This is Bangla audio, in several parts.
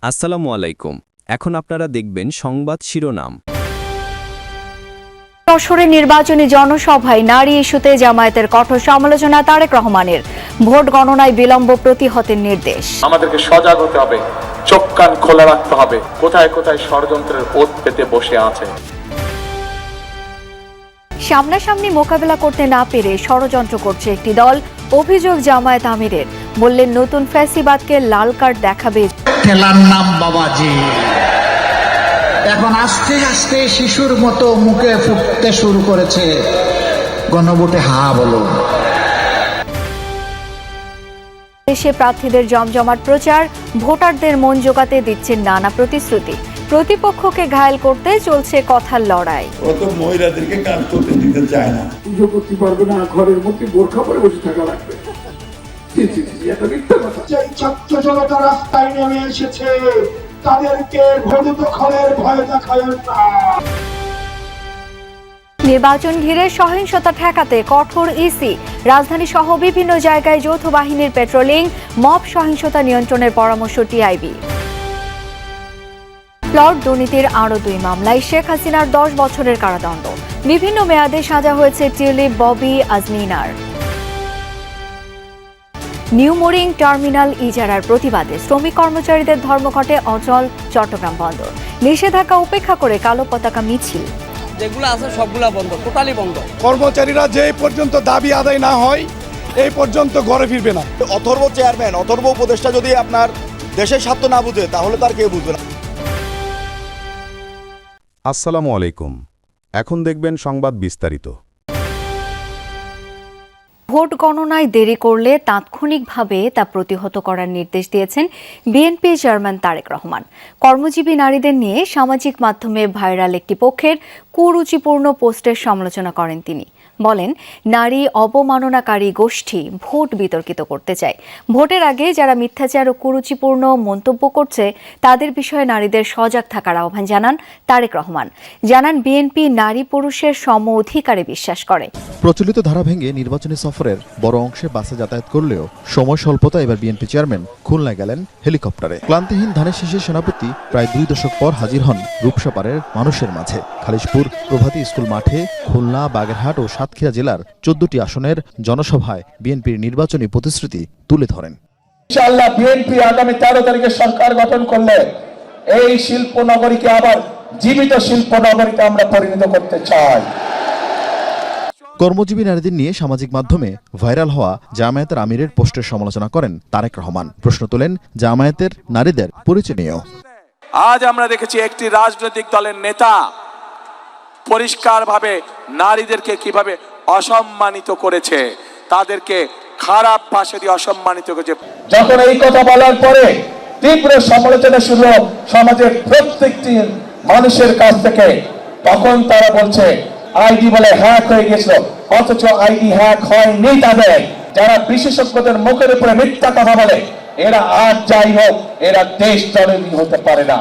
আসসালামু আলাইকুম। এখন আপনারা দেখবেন সংবাদ শিরোনাম। যশোরে নির্বাচনী জনসভায় নারী ইস্যুতে জামায়াতের কঠোর সমালোচনা তারেক রহমানের। ভোট গণনায় বিলম্ব প্রতিহতের নির্দেশ। আমাদেরকে সজাগ হতে হবে, চোখ কান খোলা রাখতে হবে, কোথায় কোথায় ষড়যন্ত্রের ওত পেতে বসে আছে। সামনাসামনি মোকাবেলা করতে না পেরে ষড়যন্ত্র করছে একটি দল, অভিযোগ জামায়াত আমিরের। বললেন নতুন ফ্যাসিবাদকে লাল কার্ড দেখাবে। খেলার নাম বাবাজি। এখন আস্তে আস্তে শিশুর মতো মুখে ফুটতে শুরু করেছে। গণভোটে হা বলো। দেশে প্রার্থীদের জমজমাট প্রচার, ভোটারদের মন জোগাতে দিচ্ছেন নানা প্রতিশ্রুতি। প্রতিপক্ষকে ঘায়েল করতে চলছে কথার লড়াই। অত মহিলাদেরকে কাজ করতে দিতে চায় না। পুজো করতে পারবে না, ঘরের মধ্যে বোরখা পরে বসে থাকা লাগবে। ছাত্র জনতা রাস্তায় নেমে এসেছে, তাদেরকে ভোট দখলের ভয় দেখায় না। নির্বাচন ঘিরে সহিংসতা ঠেকাতে কঠোর ইসি। রাজধানী সহ বিভিন্ন জায়গায় যৌথ বাহিনীর পেট্রোলিং, মব সহিংসতা নিয়ন্ত্রণের পরামর্শ টিআইবি। প্লট দুর্নীতির আরও 2 মামলায় শেখ হাসিনার 10 বছরের কারাদণ্ড। বিভিন্ন মেয়াদে সাজা হয়েছে টিউলিপ, ববি, আজমিনার। নিউ মোরিং টার্মিনাল ইজারার প্রতিবাদে শ্রমিক কর্মচারীদের ধর্মঘটে অচল চট্টগ্রাম বন্দর। নিষেধাজ্ঞা উপেক্ষা করে কালো পতাকা মিছিল। যেগুলো আছে সবগুলা বন্ধ, টোটালি বন্ধ। কর্মচারীরা যে পর্যন্ত দাবি আদায় না হয় এই পর্যন্ত ঘরে ফিরবে না। অথর্ব চেয়ারম্যান, অথর্ব উপদেষ্টা যদি আপনার দেশের স্বার্থ না বুঝে তাহলে তার কেউ বুঝবে না। আসসালামু আলাইকুম। এখন দেখবেন সংবাদ বিস্তারিত। ভোট গণনায় দেরি করলে তাৎক্ষণিকভাবে তা প্রতিহত করার নির্দেশ দিয়েছেন বিএনপি চেয়ারম্যান তারেক রহমান। কর্মজীবী নারীদের নিয়ে সামাজিক মাধ্যমে ভাইরাল একটি পক্ষের কুরুচিপূর্ণ পোস্টের সমালোচনা করেন তিনি। বলেন, নারী অবমাননাকারী গোষ্ঠী ভোট বিতর্কিত করতে চায়। ভোটের আগে যারা মিথ্যাচার ও কুরুচিপূর্ণ মন্তব্য করছে তাদের বিষয়ে নারীদের সজাগ থাকার আহ্বান জানান তারেক রহমান। জানান, বিএনপি নারী পুরুষের সম অধিকারে বিশ্বাস করে। প্রচলিত ধারা ভেঙে নির্বাচনী সফরের বড় অংশে বাসে যাতায়াত করলেও সময় স্বল্পতা এবার বিএনপি চেয়ারম্যান খুলনায় গেলেন হেলিকপ্টারে। ক্লান্তিহীন ধানের শেষে সেনাপতি প্রায় 2 দশক পর হাজির হন রূপসাপাড়ের মানুষের মাঝে। খালিশপুর প্রভাতী স্কুল মাঠে খুলনা, বাগেরহাট ও সাতক্ষীরা জেলার 14টি আসনের জনসভায় বিএনপির নির্বাচনী প্রতিশ্রুতি তুলে ধরেন। ইনশাআল্লাহ বিএনপি আগামী 13 তারিখে সরকার গঠন করলে এই শিল্প নগরীকে আবার জীবিত শিল্প নগরীতে আমরা পরিণত করতে চাই। কর্মজীবী নারীদের নিয়ে সামাজিক মাধ্যমে ভাইরাল হওয়া জামায়াতের আমিরের পোস্টের সমালোচনা করেন তারেক রহমান। প্রশ্ন তোলেন জামায়াতের নারীদের পরিচয় নিয়েও। আজ আমরা দেখেছি একটি রাজনৈতিক দলের নেতা পরিষ্কারভাবে নারীদেরকে কিভাবে অসম্মানিত করেছে, তাদেরকে খারাপ ভাষা দিয়ে অসম্মানিত করেছে। যখন এই কথা বলার পরে তীব্র সমালোচনা শুরু সমাজের প্রত্যেকটি মানুষের কাছ থেকে, তখন তারা বলছে আইডি বলে হ্যাক হয়ে গেছিল, অথচ আইডি হ্যাক হয়নি। তাদের যারা বিশেষজ্ঞদের মুখের উপরে মিথ্যা কথা বলে, এরা আর যাই হোক এরা দেশ দরদি হতে পারে না।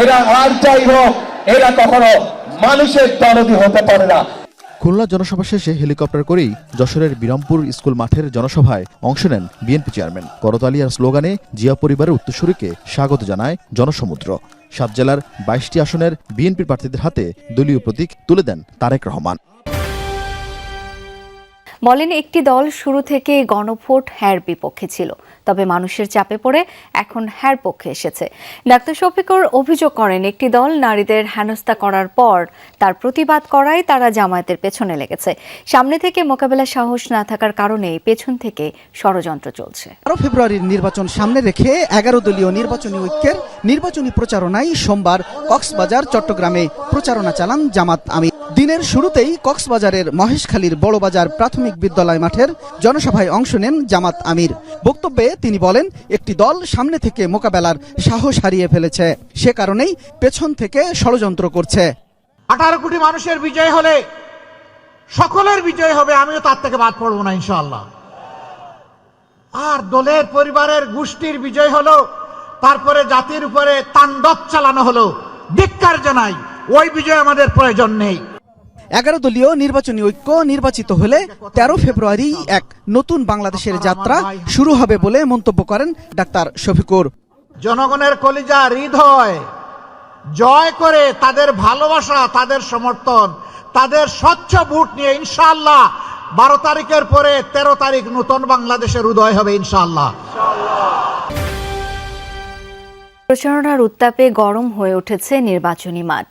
এরা আর যাই হোক এরা কখনো মানুষের দরদি হতে পারে না। খুলনা জনসভা শেষে হেলিকপ্টার করেই যশোরের বিরামপুর স্কুল মাঠের জনসভায় অংশ নেন বিএনপি চেয়ারম্যান। করতালিয়ার স্লোগানে জিয়া পরিবারের উত্তরসূরিকে স্বাগত জানায় জনসমুদ্র। 7 জেলার 22টি আসনের বিএনপির প্রার্থীদের হাতে দলীয় প্রতীক তুলে দেন তারেক রহমান। বলেন, একটি দল শুরু থেকে গণভোট হ্যার বিপক্ষে ছিল, তবে মানুষের চাপে পড়ে এখন হ্যার পক্ষে এসেছে। ডাক্তার শফিকুর অভিযোগ করেন, একটি দল নারীদের হেনস্থা করার পর তার প্রতিবাদ করায় তারা জামায়াতের পেছনে লেগেছে। সামনে থেকে মোকাবেলা সাহস না থাকার কারণে পেছন থেকে ষড়যন্ত্র চলছে। 12 ফেব্রুয়ারির নির্বাচন সামনে রেখে 11 দলীয় নির্বাচনী ঐক্যের নির্বাচনী প্রচারণায় সোমবার কক্সবাজার, চট্টগ্রামে প্রচারণা চালান জামাত আমির। দিনের শুরুতেই কক্সবাজারের মহেশখালীর বড়বাজার প্রাথমিক বিদ্যালয় মাঠের জনসভায় অংশ নেন জামাত আমির। বক্তব্যে তিনি বলেন, একটি দল সামনে থেকে মোকাবেলার সাহস হারিয়ে ফেলেছে, সে কারণেই পেছন থেকে ষড়যন্ত্র করছে। 18 কোটি মানুষের বিজয় হলে সকলের বিজয় হবে, আমিও তার থেকে বাদ পড়বো না ইনশাআল্লাহ। আর দলের, পরিবারের, গোষ্ঠীর বিজয় হলো, তারপরে জাতির উপরে তাণ্ডব চালানো হলো, ধিক্কার জানাই। ওই বিজয় আমাদের প্রয়োজন নেই। 11 দলীয় নির্বাচনী ঐক্য নির্বাচিত হলে 13 ফেব্রুয়ারি এক নতুন বাংলাদেশের যাত্রা শুরু হবে বলে মন্তব্য করেন ডাক্তার শফিকুর। জনগণের কলিজা হৃদয় জয় করে তাদের ভালোবাসা, তাদের সমর্থন, তাদের স্বচ্ছ ভোট নিয়ে ইনশাআল্লাহ 12 তারিখের পরে 13 তারিখ নতুন বাংলাদেশের উদয় হবে ইনশাআল্লাহ। প্রচারণার উত্তাপে গরম হয়ে উঠেছে নির্বাচনী মাঠ।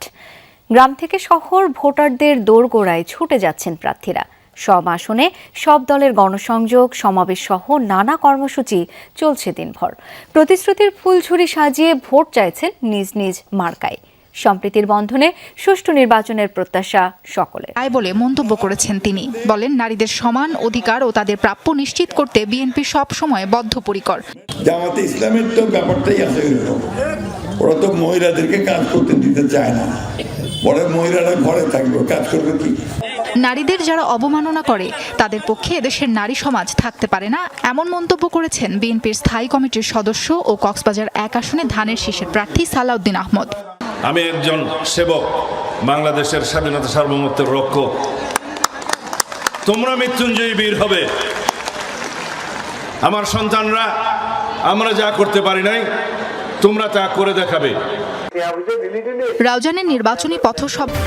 গ্রাম থেকে শহর ভোটারদের দোরগোড়ায় ছুটে যাচ্ছেন প্রার্থীরা। সব আসনে সব দলের গণসংযোগ, সমাবেশ সহ নানা কর্মসূচি চলছে দিনভর। প্রতিশ্রুতির ফুলঝুরি সাজিয়ে ভোট চাইছেন নিজ নিজ মার্কায়। সম্প্রীতির বন্ধনে সুষ্ঠু নির্বাচনের প্রত্যাশা সকলের। তাই বলে মন্তব্য করেছেন তিনি। বলেন, নারীদের সমান অধিকার ও তাদের প্রাপ্য নিশ্চিত করতে বিএনপি সব সময় বদ্ধপরিকর। জামাতে ইসলামের তো ব্যাপারটাই আছে, ওরা তো মহিলাদেরকে কাজ করতে দিতে চায় না, বড় মহিলারা ঘরে থাকবে, কাজ করবে কি? নারীদের যারা অবমাননা করে তাদের পক্ষে এদেশের নারী সমাজ থাকতে পারে না, এমন মন্তব্য করেছেন বিএনপির স্থায়ী কমিটির সদস্য ও কক্সবাজার 1 আসনে ধানের শীষের প্রার্থী সালাউদ্দিন আহমদ। আমি একজন সেবক, বাংলাদেশের স্বাধীনতা সার্বভৌমত্বের রক্ষক। তোমরা মৃত্যুঞ্জয়ী বীর হবে। আমার সন্তানরা আমরা যা করতে পারি নাই, তোমরা তা করে দেখাবে। রাউজানের নির্বাচনী পথসভা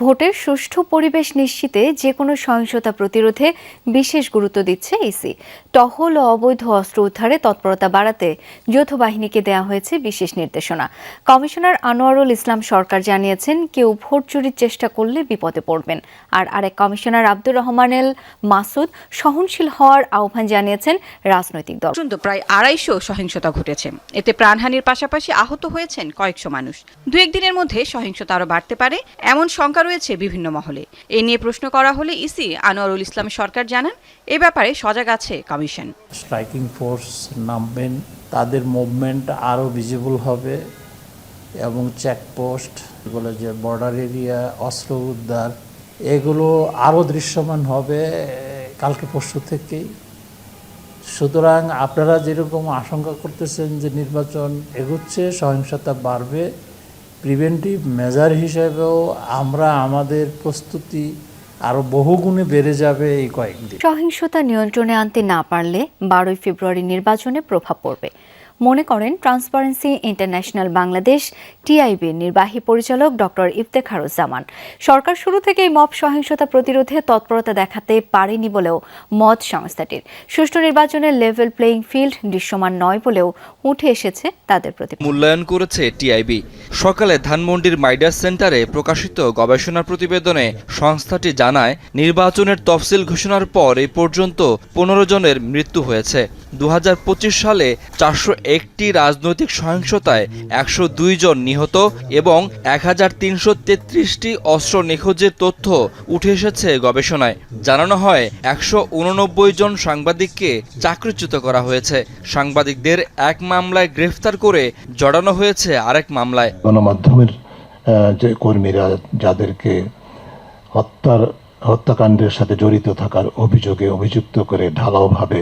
ভোটের সুষ্ঠু পরিবেশ নিশ্চিতে যে কোনো সহিংসতা প্রতিরোধে বিশেষ গুরুত্ব দিচ্ছে ইসি। টহল ও অবৈধ অস্ত্র উদ্ধারে তৎপরতা বাড়াতে যৌথ বাহিনীকে দেওয়া হয়েছে বিশেষ নির্দেশনা। কমিশনার আনোয়ারুল ইসলাম সরকার জানিয়েছেন, কেউ ভোট চুরির চেষ্টা করলে বিপদে পড়বেন। আর আরেক কমিশনার আব্দুর রহমানেল মাসুদ সহনশীল হওয়ার আহ্বান জানিয়েছেন রাজনৈতিক দল। প্রায় 250 সহিংসতা ঘটেছে, এতে প্রাণহানির পাশাপাশি আহত হয়েছেন কয়েকশো মানুষ। 2-1 দিনের মধ্যে সহিংসতা আরও বাড়তে পারে এমন শঙ্কা রয়েছে বিভিন্ন মহলে। এ নিয়ে প্রশ্ন করা হলে ইসি আনোয়ারুল ইসলাম সরকার জানান, এ ব্যাপারে সজাগ আছে কমিশন। স্ট্রাইকিং ফোর্স নামবেন, তাদের মুভমেন্ট আরও ভিজিবল হবে এবং চেকপোস্ট, এগুলো যে বর্ডার এরিয়া, অস্ত্র উদ্ধার, এগুলো আরও দৃশ্যমান হবে কালকে পরশু থেকেই। সুতরাং আপনারা যেরকম আশঙ্কা করতেছেন যে নির্বাচন এগোচ্ছে, সহিংসতা বাড়বে, প্রিভেন্টিভ মেজার হিসেবেও আমরা আমাদের প্রস্তুতি আরও বহুগুণে বেড়ে যাবে এই কয়েকদিন। সহিংসতা নিয়ন্ত্রণে আনতে না পারলে 12 ফেব্রুয়ারি নির্বাচনে প্রভাব পড়বে মনে করেন ট্রান্সপারেন্সি ইন্টারন্যাশনাল বাংলাদেশ টিআইবির নির্বাহী পরিচালক ডক্টর ইফতেখারুজ্জামান। সরকার শুরু থেকেই মব সহিংসতা প্রতিরোধে তৎপরতা দেখাতে পারেনি বলেও মত সংস্থাটির। সুষ্ঠু নির্বাচনের লেভেল প্লেইং ফিল্ড দৃশ্যমান নয় বলেও উঠে এসেছে তাদের প্রতি মূল্যায়ন করেছে টিআইবি। সকালে ধানমন্ডির মাইডাস সেন্টারে প্রকাশিত গবেষণা প্রতিবেদনে সংস্থাটি জানায়, নির্বাচনের তফসিল ঘোষণার পর এই পর্যন্ত 15 জনের মৃত্যু হয়েছে। 2025 সালে 401টি রাজনৈতিক সহিংসতায় 102 জন নিহত এবং 1333টি অস্ত্র নিখোঁজের তথ্য উঠে এসেছে গবেষণায়। জানানো হয় 189 জন সাংবাদিককে চাকরিচ্যুত করা হয়েছে। সাংবাদিকদের এক মামলায় গ্রেফতার করে জড়ানো হয়েছে আরেক মামলায়। গণমাধ্যমের যে কর্মীরা যাদেরকে হত্যাকাণ্ডের সাথে জড়িত থাকার অভিযোগে অভিযুক্ত করে ঢালাওভাবে